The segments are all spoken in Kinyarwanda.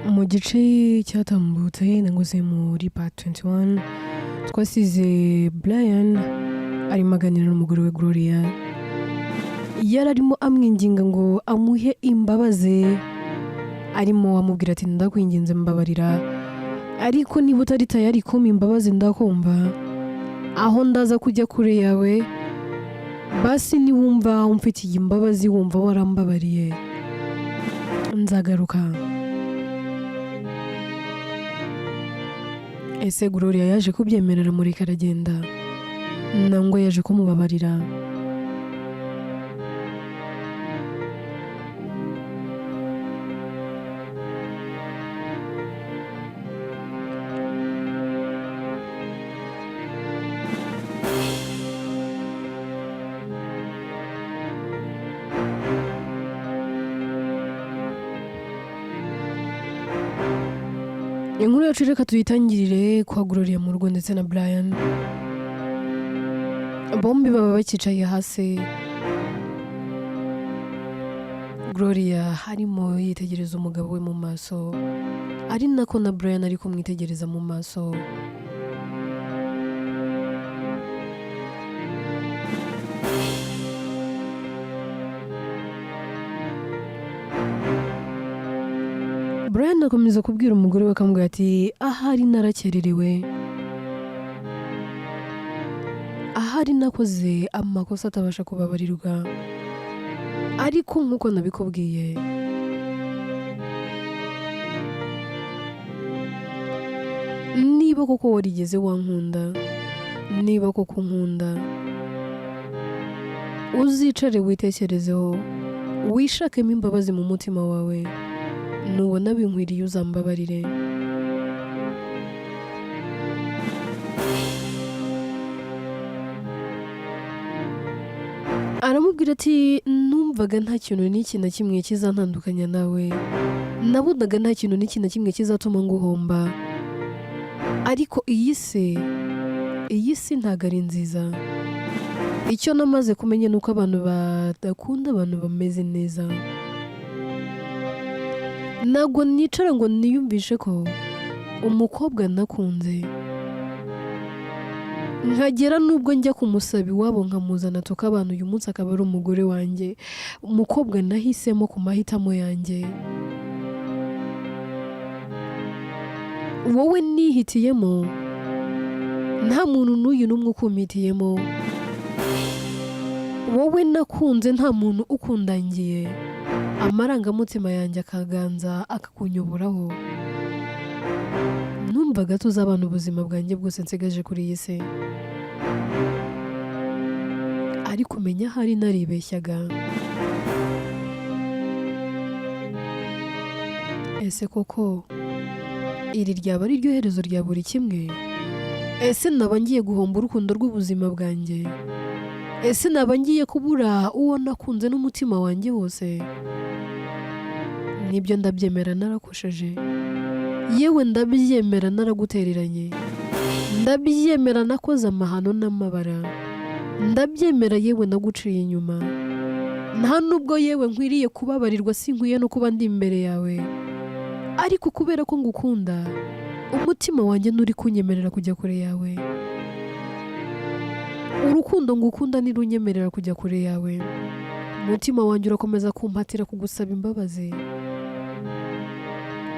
Mu gice cyatambutse nanguze muri part 21 twasize Brian arimo aganira n'umugore we Gloria yararimo amwinginga ngo amuhe imbabazi, arimo amubwira ati ndakwinginze mbabarira, ariko niba utari tayari kumpa imbabazi ndakumva, aho ndaza kujya kure yawe basi niwumva umfitiye imbabazi wumva warambabariye nzagaruka. Ese Gloria yaje kubyemerera muri karagenda nangwa yaje kumubabarira? Inkuru yacu reka tuyitangirire kwa Gloria mu rugo ndetse na Brian. Bombi baba bakicaye hasi. Gloria harimo yitegereza umugabo we mu maso, ari nako na Brian ari kumwitegereza mu maso. Brian akomeza kubwira umugore we akamubwira ati ahari narakererewe, ahari nakoze amakosa atabasha kubabarirwa, ariko nk'uko nabikubwiye niba koko warigeze wankunda, niba koko nkunda, uzicare witekerezeho wishakemo imbabazi mu mutima wawe, nubona binkwiriye uzambabarire. Aramubwira ati numvaga nta kintu n'iki na kimwe kizantandukanya nawe, nabonaga nta kintu n'iki na kimwe kizatuma nguhomba, ariko iyi si ntago ari nziza. Icyo namaze kumenya nuko abantu badakunda abantu bameze neza. Ntabwo nicara ngo niyumvishe ko umukobwa nakunze nkagera nubwo njya kumusaba iwabo nkamuzana tukabana uyu munsi akaba ari umugore wanjye, umukobwa nahisemo ku mahitamo yanjye, wowe nihitiyemo, nta muntu n'uyu n'umwe ukumpitiyemo, wowe nakunze nta muntu ukundangiye, amarangamutima yanjye akaganza akakunyoboraho, numvaga tuzabana ubuzima bwanjye bwose nsigaje kuri iyi si, ariko umenya hari naribeshyaga. Ese koko iri ryaba ari ryo herezo rya buri kimwe? Ese naba ngiye guhomba urukundo rw'ubuzima bwanjye? Ese naba ngiye kubura uwo nakunze n'umutima wanjye wose? Nibyo ndabyemera narakosheje, yewe ndabyemera naragutereranye, ndabyemera nakoze amahano n'amabara, ndabyemera yewe naguciye inyuma, nta nubwo yewe nkwiriye kubabarirwa, sinkwiye no kuba ndi imbere yawe, ariko kubera ko ngukunda umutima wanjye nturi kunyemerera kujya kure yawe, urukundo ngukunda ntirunyemerera kujya kure yawe, umutima wanjye urakomeza kumpatira kugusaba imbabazi.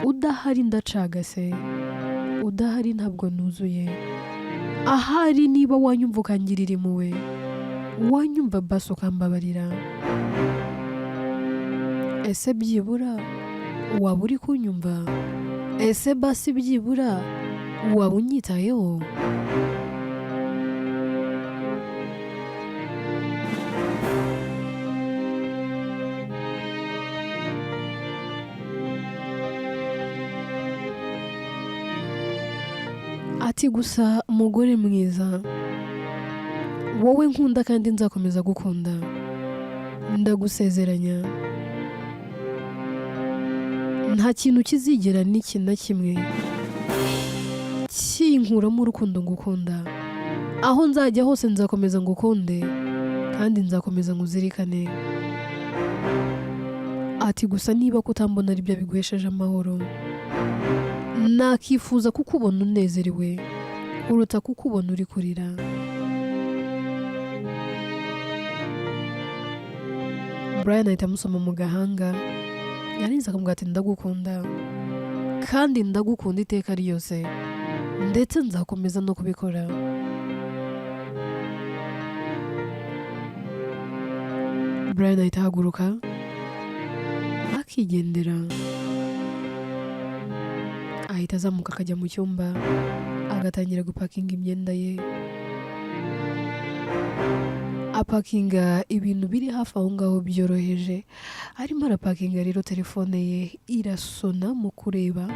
Udahari ndacagase, udahari ntabwo nuzuye, ahari niba wanyumva ukangirira impuhwe, wanyumva basi ukambabarira. Ese byibura waba uri kunyumva? Ese basi byibura waba unyitayeho? Ati gusa umugore mwiza, wowe nkunda kandi nzakomeza gukunda, ndagusezeranya nta kintu kizigera n'iki na kimwe kinkuramo urukundo ngukunda, aho nzajya hose nzakomeza ngukunde kandi nzakomeza nkuzirikane. ati gusa niba kutambona ari byo biguhesheje amahoro, nakifuza kukubona unezerewe kuruta kukubona uri kurira. Brian ahita amusoma mu gahanga, yarinze akamubwira ati ndagukunda kandi ndagukunda iteka ryose ndetse nzakomeza no kubikora. Brian ahita ahaguruka akigendera, ahita azamuka akajya mu cyumba agatangira gupakinga imyenda ye, apakinga ibintu biri hafi aho ngaho byoroheje. Arimo arapakinga rero telefone ye irasona mu kureba,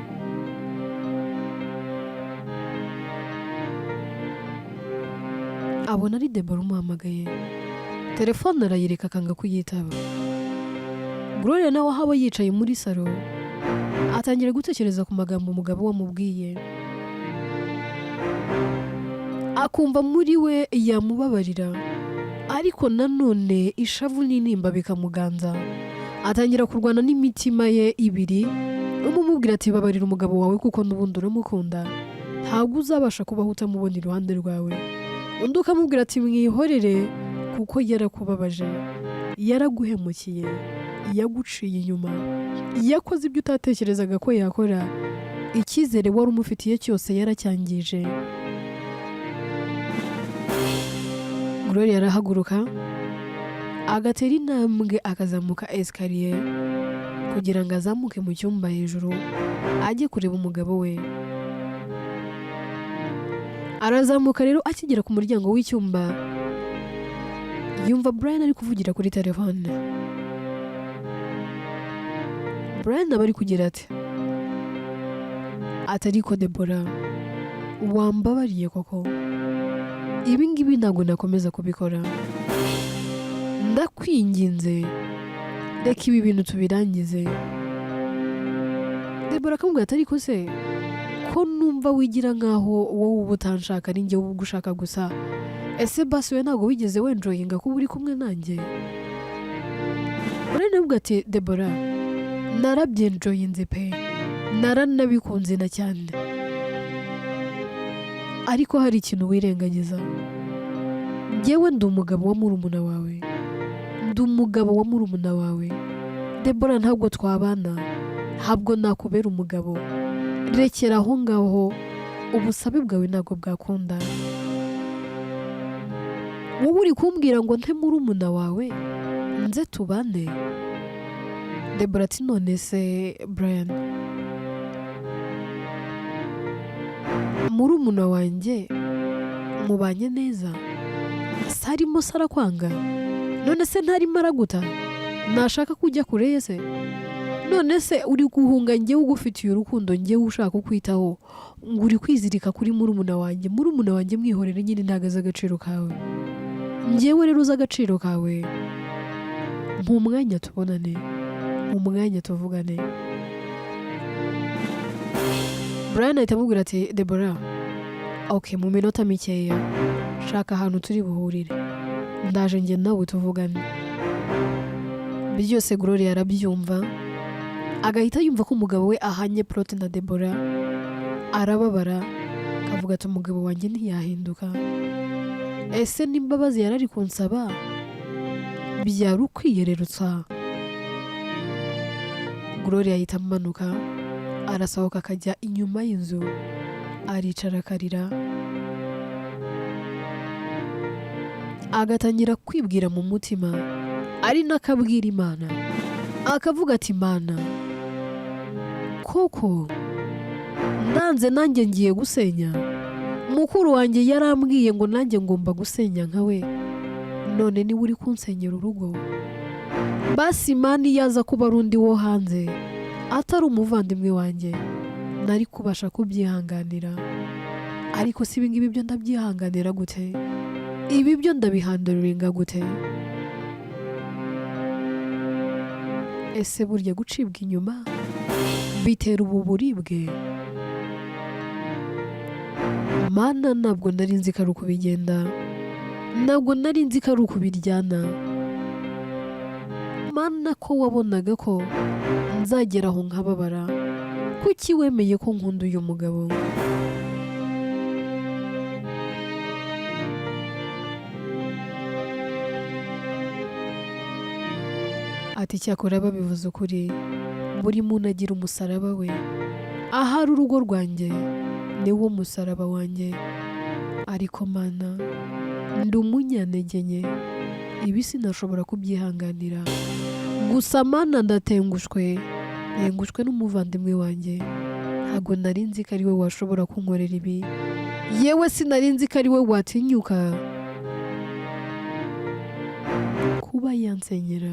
abona ari Deborah umuhamagaye. Telefone arayireka akanga kuyitaba. Gloria nawe aho aba yicaye muri salo atangira gutekereza ku magambo umugabo wamubwiye, akumva muri we yamubabarira, ariko nanone ishavu n'intimba bikamuganza. Atangira kurwana n'imitima ye ibiri, umubwira ati babarira umugabo wawe kuko n'ubundi uramukunda, ntabwo uzabasha kubaho utamubona iruhande rwawe. Undi ukamubwira ati mwihorere kuko yarakubabaje, yaraguhemukiye, yaguciye inyuma, yakoze ibyo utatekerezaga ko yakora, icyizere wari umufitiye cyose yaracyangije. Gloria arahaguruka agatera intambwe akazamuka esikariye kugira ngo azamuke mu cyumba hejuru ajye kureba umugabo we. Arazamuka rero, akigera ku muryango w'icyumba yumva Brian ari kuvugira kuri telefone. Brian aba ari kugira ati ariko Deborah wambabariye koko, ibi ngibi ntabwo nakomeza kubikora, ndakwinginze reka ibi bintu tubirangize. Deborah akamubwira ati ariko se ko numva wigira nkaho wowe uba utanshaka ari njye ugushaka gusa, ese basi we ntabwo wigeze wenjoyinga kuba uri kumwe nanjye? Brian avuga ati Deborah narabyenjoyinze pe, naranabikunze na cyane, ariko hari ikintu wirengagiza. Njyewe ndi umugabo wa murumuna wawe, ndi umugabo wa murumuna wawe. Deborah ntabwo twabana, ntabwo nakubera umugabo, rekera aho ngaho, ubusabe bwawe ntabwo bwakunda. Wowe uri kumbwira ngo nte murumuna wawe nze tubane? Deborah ati none se Brian, murumuna wanjye mubanye neza, sarimo sarakwanga, none se ntarimo araguta, nashaka kujya kure ye se? None se uri guhunga njyewe ugufitiye urukundo, njyewe ushaka kukwitaho, ngo uri kwizirika kuri murumuna wanjye? Murumuna wanjye mwihorere nyine, ntagaze agaciro kawe. Njyewe rero uzi agaciro kawe, mu mwanya tubonane, mu mwanya tuvugane. Brian ahita amubwira ati Deborah okay, mu minota mikeya shaka ahantu turi buhurire, ndaje njye nawe tuvugane. Byose Gloria arabyumva, agahita yumva ko umugabo we ahanye prote na Deborah, arababara akavuga ati umugabo wanjye ntiyahinduka, ese n'imbabazi yarari kunsaba byari ukwiyererutsa. Gloria ahita amanuka arasohoka akajya inyuma y'inzu, aricara akarira, agatangira kwibwira mu mutima, ari nakabwira Imana, akavuga ati Mana koko ndanze nanjye ngiye gusenya, mukuru wanjye yarambwiye ngo nanjye ngomba gusenya nkawe, none niwe uri kunsenyera urugo. Basi Imana yaza kuba ari undi wo hanze atari umuvandimwe wanjye, nari kubasha kubyihanganira, ariko si ibingibi byo ndabyihanganira gute? Ibi byo ndabihanduringa gute? Ese burya gucibwa inyuma bitera ubu buribwe? Mana ntabwo nari nzi ko ari uko bigenda, ntabwo nari nzi ko ari uko biryana, mana ko wabonaga ko nzagera aho nkababara, kuki wemeye ko nkunda uyu mugabo? Ati cyakora babivuze ukuri, buri muntu agira umusaraba we, ahari urugo rwanjye ni wo musaraba wanjye, ariko mana ndi umunyantege nke, ibi sinashobora kubyihanganira, gusa mana ndatengushwe n'umuvandimwe wanjye, ntabwo nari nzi ko ari we washobora kunkorera ibi, yewe sinari nzi ko ari we watinyuka kuba yansenyera.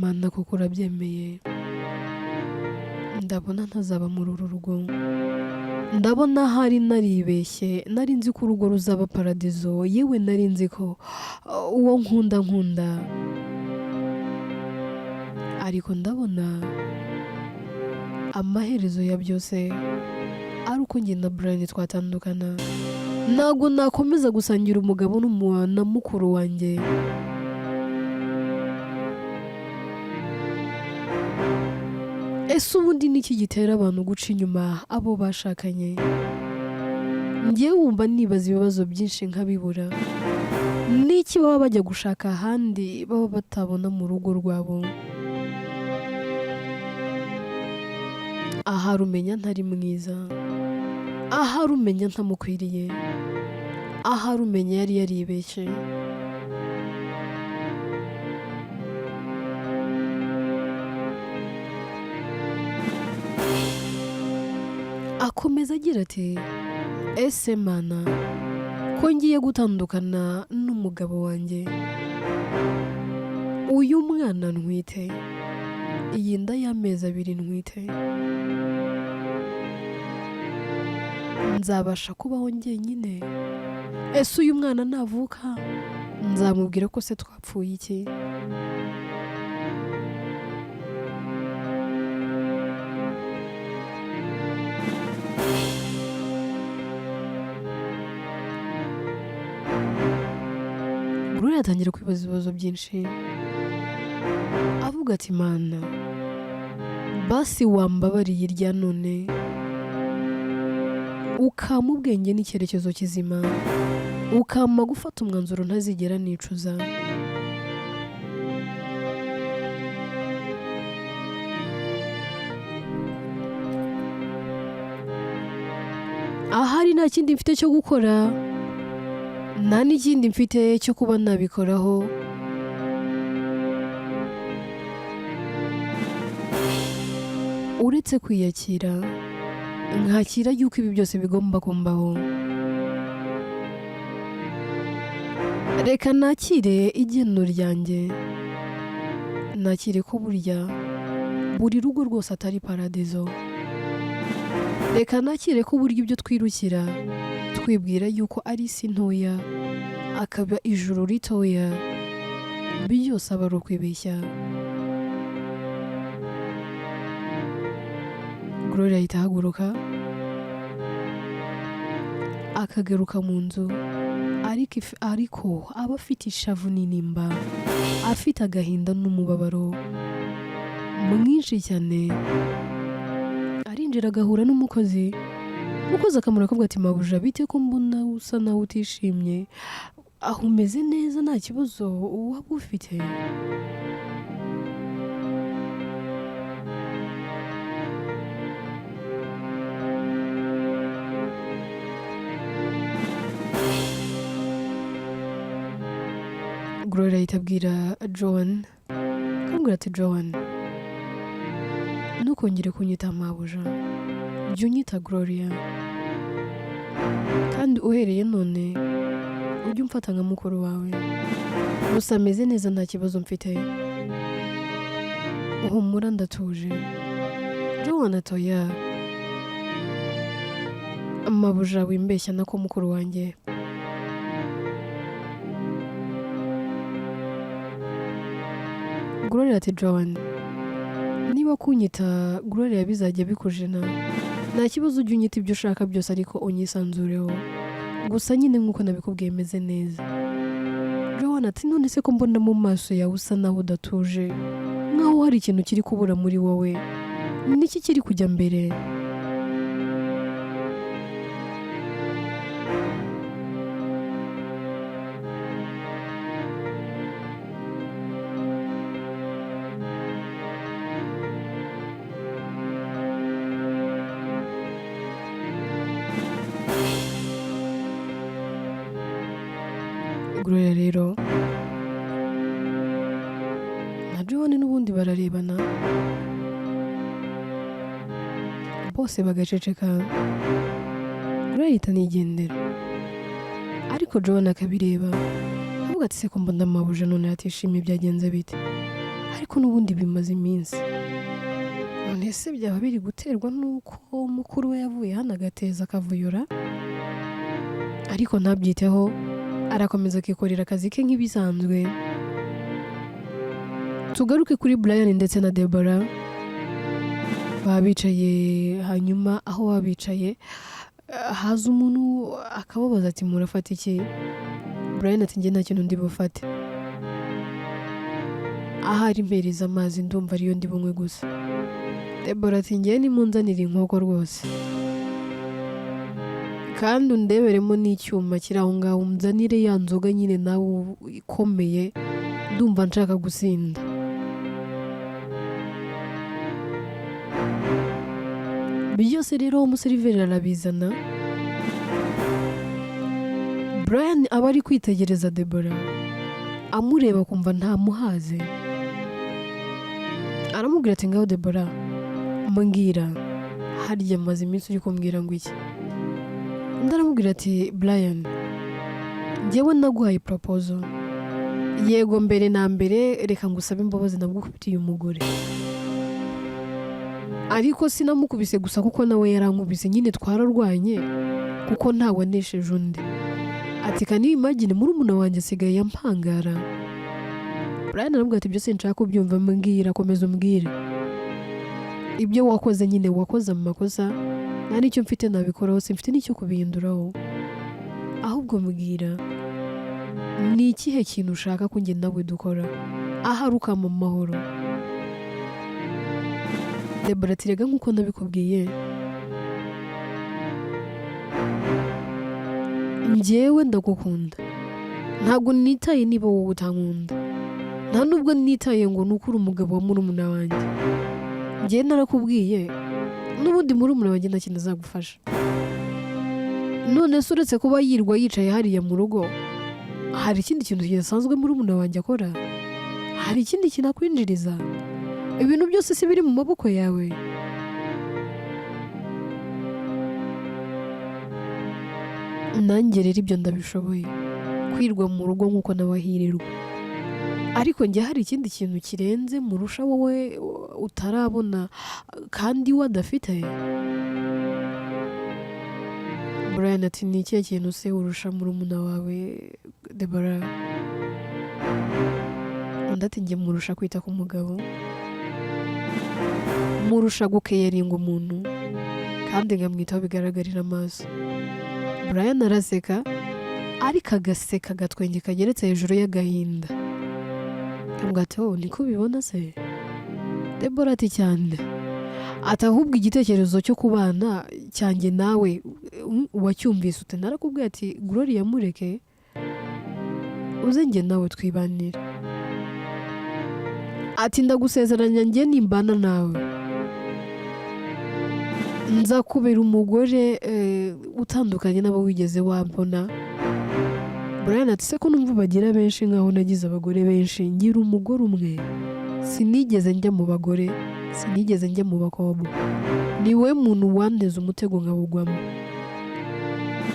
Mana kuko urabyemeye, ndabona ntazaba muri uru rugo, ndabona hari naribeshye, nari nzi ko urugo ruzaba paradizo, yewe nari nzi ko uwo nkunda, ariko ndabona amaherezo ya byose ari uko njye na Brian twatandukana. Ntabwo nakomeza gusangira umugabo na mukuru wanjye. Ese ubundi niki gitera abantu guca inyuma abo bashakanye? Ngewe wumva nibaza ibibazo byinshi nkabibura. Niki baba bajya gushaka ahandi baba batabona mu rugo rwabo? Ahari umenya ntari mwiza, ahari umenya ntamukwiriye, ahari umenya yari yaribeshye. Akomeza agira ati ese mana ko ngiye gutandukana n'umugabo wanjye, uyu mwana ntwite, iyi nda y'amezi 2 ntwite, nzabasha kubaho njyenyine? Ese uyu mwana navuka nzamubwira ko se twapfuye iki? Bruno yatangira kwibaza ibibazo byinshi, avuga ati mana basi wambabariye irya none ukampa ubwenge n'icyerekezo kizima, ukampa gufata umwanzuro ntazigera nicuza. Ahari nta kindi mfite cyo gukora, nta n'ikindi mfite cyo kuba nabikoraho, uretse kwiyakira, nkakira yuko ibi byose bigomba kumbaho. Reka nakire igeno ryanjye, nakire ko burya buri rugo rwose atari paradizo. Reka nakire ko burya ibyo twirukira twibwira yuko ari isi ntoya akaba ijuru ritoya, byose aba ari ukwibeshya. Gloria ahita ahaguruka akagaruka mu nzu, ariko aba afite ishavu n'intimba, afite agahinda n'umubabaro mwinshi cyane. Arinjira agahura n'umukozi, umukozi akamura akavuga ati mabuja bite ko mbona usa nawe utishimye, aho umeze neza nta kibazo waba ufite? Gloria ahita abwira Joan, akamubwira ati Joan ntukongere kunyita mabuja, jya unyita Gloria, kandi uhereye none ujye umfata nka mukuru wawe, gusa ameze neza nta kibazo mfite, uhumura ndatuje. Joan atoya mabuja wimbeshya nako mukuru wanjye, Gloria ati Joan, niba kunyita Gloria bizajya bikujena, nta kibazo ujya unyita ibyo ushaka byose ariko unyisanzureho, gusa nyine nk'uko nabikubwiye meze neza. Joan ati none se ko mbona mu maso yawe usa naho udatuje, nkaho hari ikintu kiri kubura muri wowe, niki kiri kujya mbere? Gloria rero na Joan n'ubundi bararebana, bose bagaceceka. Gloria ahita nigendera, ariko Joan akabireba avuga ati se ko mbona mabuja none atishimiye byagenze bite, ariko n'ubundi bimaze iminsi, none se byaba biri guterwa n'uko mukuru we yavuye hano agateza akavuyura? Ariko ntabyiteho, arakomeza akikorera akazi ke nk'ibisanzwe. Tugaruke kuri Brian ndetse na Deborah. Baba bicaye, hanyuma aho baba bicaye haza umuntu akababaza ati murafata iki? Brian ati njye nta kintu ndi bufate, ahari mpereza amazi ndumva ariyo ndi bunywe gusa. Deborah ati njye nimunzanire inkoko rwose, kandi undeberemo n'icyuma kiri aho ngaho, umuzanire ya nzoga nyine nawe ikomeye, ndumva nshaka gusinda. Byose rero umuseriveri arabizana. Brian aba ari kwitegereza Deborah, amureba kumva ntamuhaze. Aramubwira ati ngaho Deborah, mbwira, harya maze iminsi uri kumbwira ngo iki? Ndaramubwira ati Brian, njyewe naguhaye proposal, yego mbere na mbere reka ngusabe imbabazi nagukubitiye umugore, ariko sinamukubise gusa kuko nawe yarankubise, nyine twararwanye kuko ntawanesheje undi. Ati can you imagine murumuna wanjye asigaye yampangara? Brian aramubwira ati byose nshaka kubyumva, mbwira, komeza umbwire ibyo wakoze, nyine wakoze amakosa, nta n'icyo mfite nabikoraho, simfite n'icyo kubihinduraho, ahubwo mbwira ni ikihe kintu ushaka ko njye nawe dukora, ahari ukama mu mahoro. Deborah ati rega nk'uko nabikubwiye, njyewe ndagukunda, ntabwo nitaye niba wowe utankunda, nta nubwo nitaye ngo nuko uri umugabo wa murumuna wanjye. Njyewe narakubwiye n'ubundi murumuna wanjye nta kintu azagufasha. None se uretse kuba yirwa yicaye hariya mu rugo, hari ikindi kintu kidasanzwe murumuna wanjye akora? Hari ikindi kintu akwinjiriza? Ibintu byose si biri mu maboko yawe? Nanjye rero ibyo ndabishoboye, kwirwa mu rugo nk'uko nabahirirwa, ariko njye hari ikindi kintu kirenze murusha wowe utarabona kandi we adafite. Brian ati ni ikihe kintu se urusha murumuna wawe Deborah? Undi ati njye murusha kwita ku mugabo, murusha gukeyaringa umuntu kandi nkamwitaho bigaragarira amaso. Brian araseka, ariko agaseka gatwenge kageretse hejuru y'agahinda. Ambwira ati oh niko ubibona se? Deborah ati cyane. Ati ahubwo igitekerezo cyo kubana cyanjye nawe wacyumvise ute? Narakubwiye ati Gloria mureke uze njye nawe twibanire. Ati ndagusezeranya njye nimbana nawe nzakubera umugore utandukanye n'abo wigeze wambona. Brian ati se ko numva bagira benshi nkaho nagize abagore benshi, ngira umugore umwe, sinigeze njya mu bagore, sinigeze njya mu bakobwa, niwe muntu wanteze umutego nkawugwamo.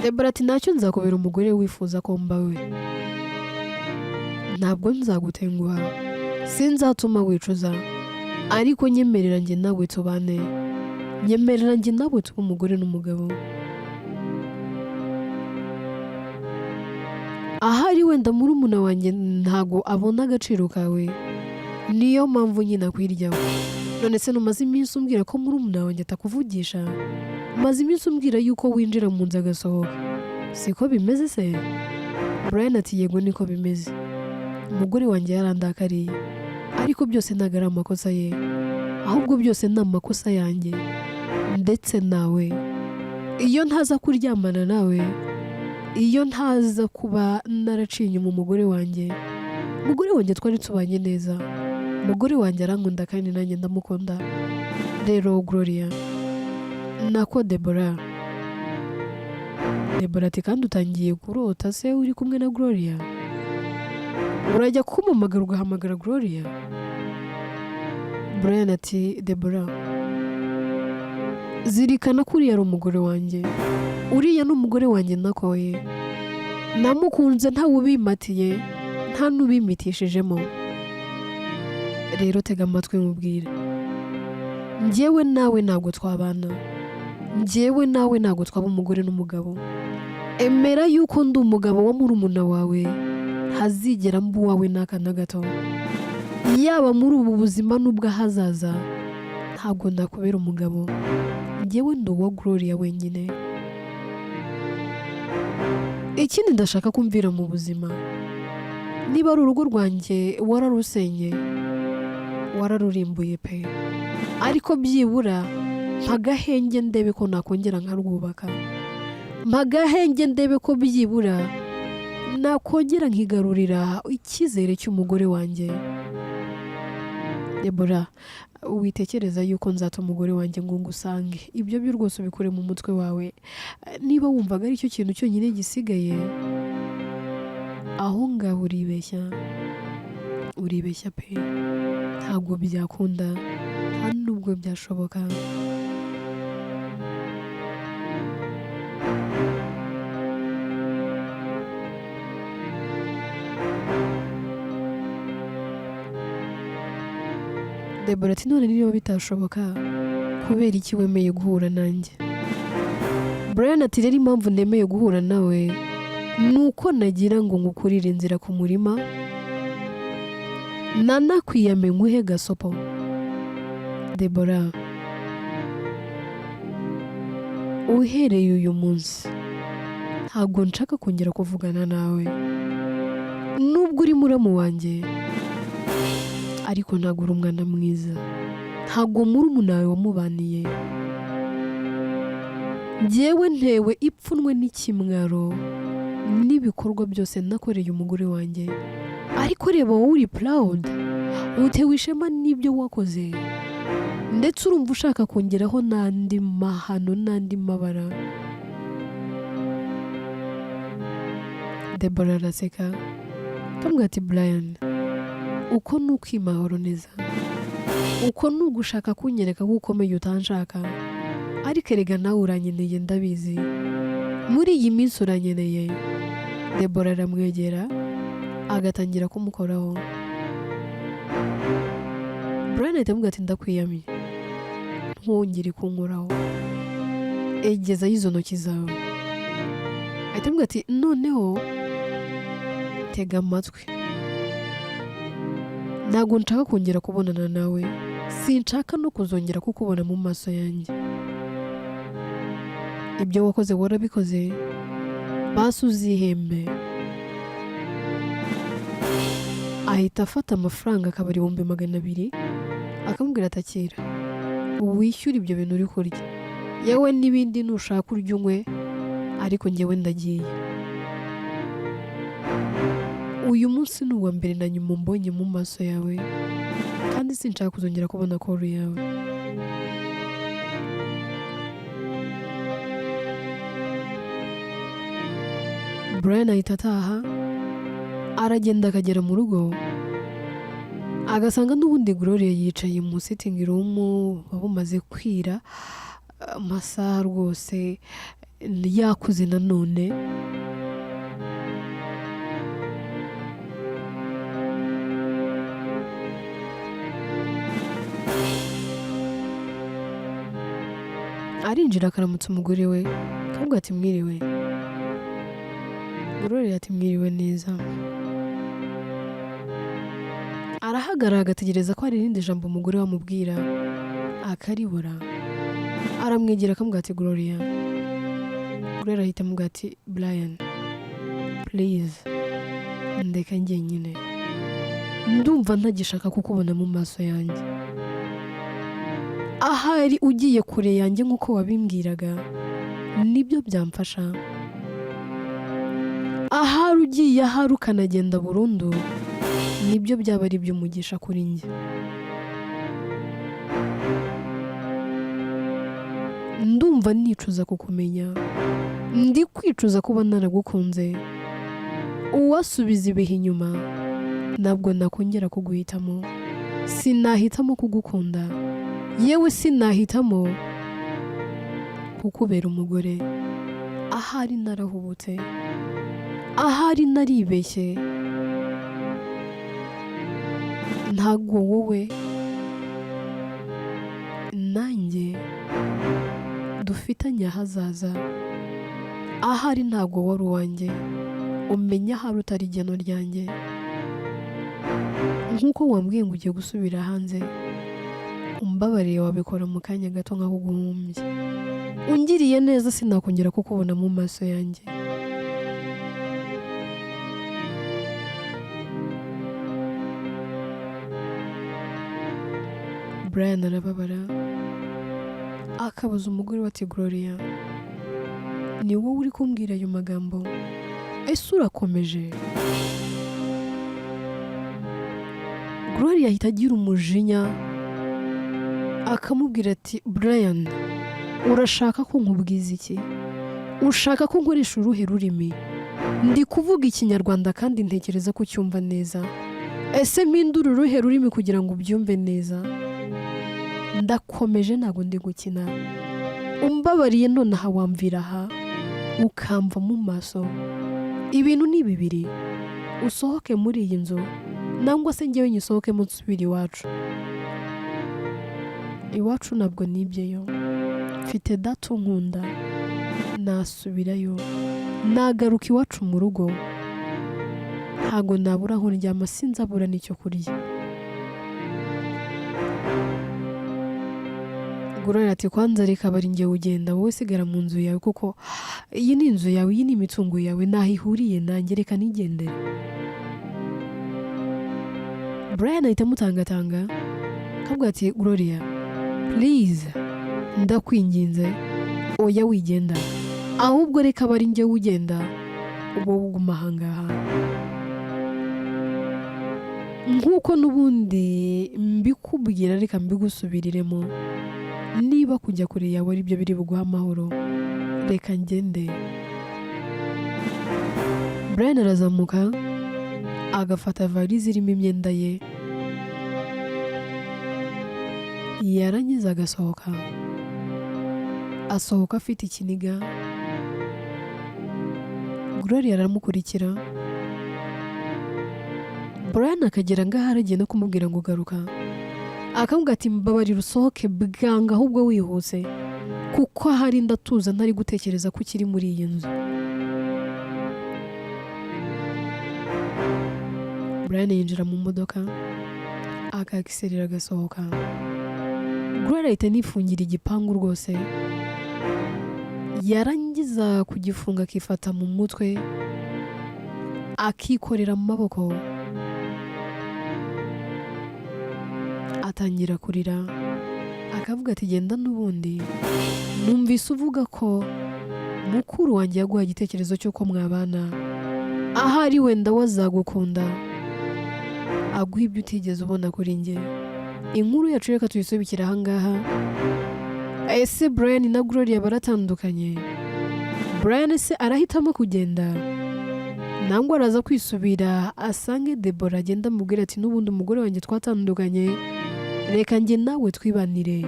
Deborah ati ntacyo, nzakubera umugore wifuza ko mba we, ntabwo nzagutenguha, sinzatuma wicuza, ariko nyemerera njye nawe tubane, nyemerera njye nawe tuba umugore n'umugabo. Ahari wenda murumuna wanjye ntago abona agaciro kawe, niyo mpamvu nyine akwiryaho. None se numaze iminsi umbwira ko murumuna wanjye atakuvugisha? Maze iminsi umbwira yuko winjira mu nzu agasohoka, siko bimeze se? Brian ati yego niko bimeze, umugore wanjye yarandakariye, ariko byose ntabwo ari amakosa ye, ahubwo byose ni amakosa yanjye ndetse nawe. Iyo ntaza kuryamana nawe, iyo ntaza kuba naraciye inyuma umugore wanjye twari tubanye neza. Umugore wanjye arankunda kandi nanjye ndamukunda. Rero Gloria nako Deborah ati kandi utangiye kurota se uri kumwe na Gloria? Urajya kumumagara ugahamagara Gloria? Brian ati Deborah, zirikana ko uriya ari umugore wanjye, uriya ni umugore wanjye nakoye, namukunze ntawe ubimatiye nta n'ubimitishijemo. Rero tega amatwi mubwire, njyewe nawe ntabwo twabana, njyewe nawe ntabwo twaba umugore n'umugabo. Emera yuko ndi umugabo wa murumuna wawe, ntazigera mba uwawe n'aka na gato. Yaba muri ubu buzima n'ubw'ahazaza ntabwo nakubera umugabo, njyewe ndi uwa Gloria wenyine. Ikindi ndashaka kumvira mu buzima, niba ari urugo rwanjye wararusenye, wararurimbuye pe, ariko byibura mpagahenge ndebe ko nakongera nkarwubaka, mpagahenge ndebe ko byibura nakongera nkigarurira icyizere cy'umugore wanjye. Deborah, witekereza yuko nzata umugore wanjye ngo ngusange, ibyo byo rwose ubikure mu mutwe wawe. Niba wumvaga ari cyo kintu cyonyine gisigaye, aho ngaho uribeshya pe, ntabwo byakunda nta nubwo byashoboka. Deborah ati none niba bitashoboka kubera iki wemeye guhura nanjye? Brian ati rero impamvu nemeye guhura nawe nuko nagira ngo ngukurire inzira ku murima, nanakwiyame nguhe gasopo. Deborah, uhereye uyu munsi ntabwo nshaka kongera kuvugana nawe, nubwo uri muramu wanjye ariko ntabwo uri umwana mwiza, ntabwo murumuna wawe wamubaniye. Njyewe ntewe ipfunwe n'ikimwaro n'ibikorwa byose nakoreye umugore wanjye, ariko reba wowe uri proud, utewe ishema n'ibyo wakoze, ndetse urumva ushaka kongeraho n'andi mahano n'andi mabara. Deborah araseka akamubwira ati Brian, uko ni ukwimahoro neza, uko ni ugushaka kunyereka ko ukomeye utanshaka, ariko erega nawe uranyeneye ndabizi, muri iyi minsi uranyeneye. Deborah aramwegera agatangira kumukoraho. Brian ahita amubwira ati ndakwiyamye, ntwongere kunkoraho, egezayo izo ntoki zawe. Ahita amubwira ati noneho tega amatwi, ntabwo nshaka kongera kubonana nawe, sinshaka no kuzongera kukubona mu maso yanjye. Ibyo wakoze warabikoze, basi uzihembe. Ahita afata amafaranga akaba ari 200,000, akamubwira ati akira wishyura ibyo bintu uri kurya, yewe n'ibindi nushaka urya unywe, ariko njyewe ndagiye. Uyu munsi ni uwa mbere na nyuma mbonye mu maso yawe, kandi sinshaka kuzongera kubona call yawe. Brian ahita ataha, aragenda akagera mu rugo, agasanga n'ubundi Gloria yicaye mu sitting room, babumaze kwira amasaha rwose yakuze nanone. Arinjira akaramutsa umugore we, akamubwira ati mwiriwe. Gloria ati mwiriwe neza. arahagarara agategereza ko hari irindi jambo umugore wamubwira akaribura. Aramwegera akamubwira ati Gloria ahita amubwira ati Brian please ndeka njyenyine, ndumva ntagishaka kukubona mu maso yanjye. Ahari ugiye kure yanjye nk'uko wabimbwiraga nibyo byamfasha. Ahari ugiye ahari ukanagenda burundu nibyo byaba ari iby'umugisha kuri njye. Ndumva nicuza kukumenya, ndi kwicuza kuba naragukunze. Uwasubiza ibihe inyuma ntabwo nakongera kuguhitamo. Sinahitamo kugukunda, yewe sinahitamo kukubera umugore. Ahari narahubutse, ahari naribeshye, ntabwo wowe nanjye dufitanye ahazaza. Ahari ntabwo wari uwanjye, umenya ahari utari igeno ryanjye. Nk'uko wambwiye ngo ugiye gusubira hanze, umbabariye wabikora mu kanya gato nk'aho uguhumbye. Ungiriye neza sinakongera kukubona mu maso yanjye. Brian arababara akabaza umugore we ati Gloria ni wowe uri kumbwira ayo magambo? Ese urakomeje? Gloria ahita agira umujinya akamubwira ati Brian urashaka ko nkubwiza iki? Ushaka ko nkoresha uruhe rurimi? Ndi kuvuga ikinyarwanda kandi ntekereza ko ucyumva neza. Ese mpindura uruhe rurimi kugira ngo ubyumve neza? Ndakomeje ntago ndi gukina. Umbabariye nonaha wamvira aha ukamva mu maso. Ibintu ni bibiri, usohoke muri iyi nzu nangwa se njyewe nyisohoke nsubire iwacu. Iwacu ntabwo nibyeyo, mfite data unkunda, nasubirayo, nagaruka iwacu mu rugo. Ntago nabura aho ndyama, sinzabura n'icyo kurya. Gloria ati kwanza reka bari njye ugenda, wowe sigara mu nzu yawe kuko iyi ni inzu yawe, iyi ni imitungo yawe, nahihuriye nanjye, reka nigendere. Brian ahita amutangatanga akavuga ati Gloria please ndakwinginze oya wigenda, ahubwo reka bari njye ugenda, wowe uguma ahangaha. Nk'uko n'ubundi mbikubwira reka mbigusubiriremo, niba kujya kure yawe ari byo biri buguha amahoro, reka ngende. Brian arazamuka agafata valise irimo imyenda ye, yarangiza agasohoka. Asohoka afite ikiniga. Gloria aramukurikira. Brian akagera ngaho aragiye no kumubwira ngo garuka, akamubwira ati mbabarira usohoke bwanga ahubwo wihuse kuko hari ndatuza ntari gutekereza ko ukiri muri iyi nzu. Brian yinjira mu modoka akakiserera agasohoka. Gloria ahita nifungira igipangu rwose, yarangiza kugifunga akifata mu mutwe akikorera mu maboko, atangira kurira akavuga ati genda n'ubundi numvise uvuga ko mukuru wanjye yaguha igitekerezo cy'uko mwabana, ahari wenda wazagukunda aguha ibyo utigeze ubona kuri njye. Inkuru yacu reka tuyisubikira ahangaha. Ese Brian na Gloria baratandukanye? Brian se arahitamo kugenda nangwa araza kwisubira asange Deborah agenda amubwira ati n'ubundi umugore wanjye twatandukanye, reka njye nawe twibanire.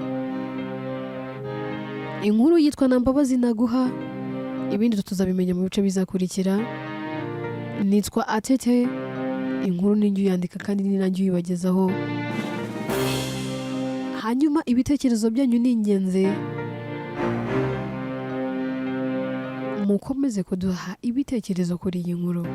Inkuru yitwa Nambabazi Naguha, ibindi tuzabimenya mu bice bizakurikira. Nitwa Atete, inkuru ninjye uyandika kandi ni nanjye uyibagezaho. Hanyuma ibitekerezo byanyu ni ingenzi, mukomeze kuduha ibitekerezo kuri iyi nkuru.